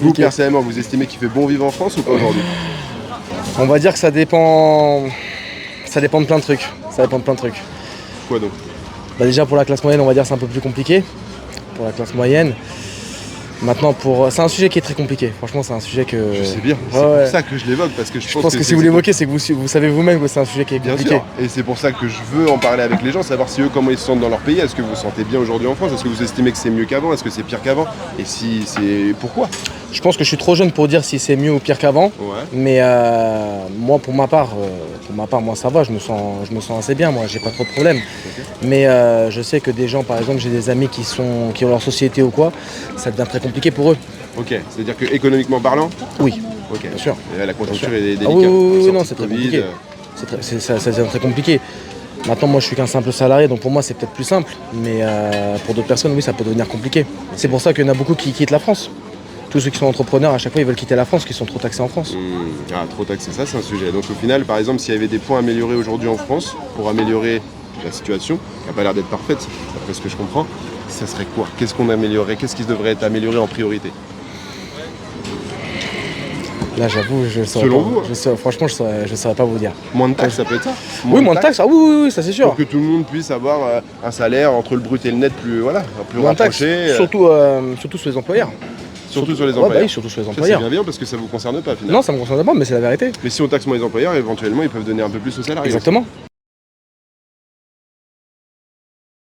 Vous, personnellement, vous estimez qu'il fait bon vivre en France ou pas aujourd'hui? On va dire que ça dépend de plein de trucs. Ça dépend de plein de trucs. Quoi donc? Bah déjà pour la classe moyenne, on va dire c'est un peu plus compliqué. Pour la classe moyenne. Maintenant, c'est un sujet qui est très compliqué. Franchement, c'est un sujet que... Je sais bien, c'est Ouais. pour ça que je l'évoque, parce que je pense que si vous l'évoquez, c'est que vous savez vous-même que c'est un sujet qui est bien compliqué. sûr, et c'est pour ça que je veux en parler avec les gens, savoir si eux, comment ils se sentent dans leur pays. Est-ce que vous vous sentez bien aujourd'hui en France? Est-ce que vous estimez que c'est mieux qu'avant? Est-ce que c'est pire qu'avant? Et si c'est... Pourquoi? Je pense que je suis trop jeune pour dire si c'est mieux ou pire qu'avant. Ouais. Mais moi, pour ma part, moi ça va, je me sens assez bien, moi, j'ai pas trop de problèmes. Ok. Mais je sais que des gens, par exemple, j'ai des amis qui ont leur société ou quoi, ça devient très compliqué pour eux. Ok, c'est-à-dire que économiquement parlant? Oui, Ok, bien sûr. et la conjoncture est délicate. Ah oui, Sortie non, c'est très Covid, compliqué. Ça devient très compliqué. Maintenant, moi, je suis qu'un simple salarié, donc pour moi, c'est peut-être plus simple. Mais pour d'autres personnes, oui, ça peut devenir compliqué. C'est pour ça qu'il y en a beaucoup qui quittent la France. Tous ceux qui sont entrepreneurs, à chaque fois, ils veulent quitter la France, qui sont trop taxés en France. Ah, trop taxé, ça c'est un sujet. Donc au final, par exemple, s'il y avait des points à améliorer aujourd'hui en France, pour améliorer la situation, qui n'a pas l'air d'être parfaite, d'après ce que je comprends, ça serait quoi? Qu'est-ce qu'on améliorerait? Qu'est-ce qui devrait être amélioré en priorité? Là, j'avoue, je saurais Selon pas. vous, Franchement, je saurais pas vous dire. Moins de taxes, ça peut être ça? Oui, moins de taxes. Ah oui, ça c'est sûr. Pour que tout le monde puisse avoir un salaire entre le brut et le net plus, plus Moins de taxes. rapproché. Surtout sur les employeurs. Surtout sur les Ouais, employeurs. bah oui, surtout sur les Ça, employeurs. c'est bien parce que ça vous concerne pas finalement. Non, ça me concerne pas, mais c'est la vérité. Mais si on taxe moins les employeurs, éventuellement ils peuvent donner un peu plus aux salariés. Exactement.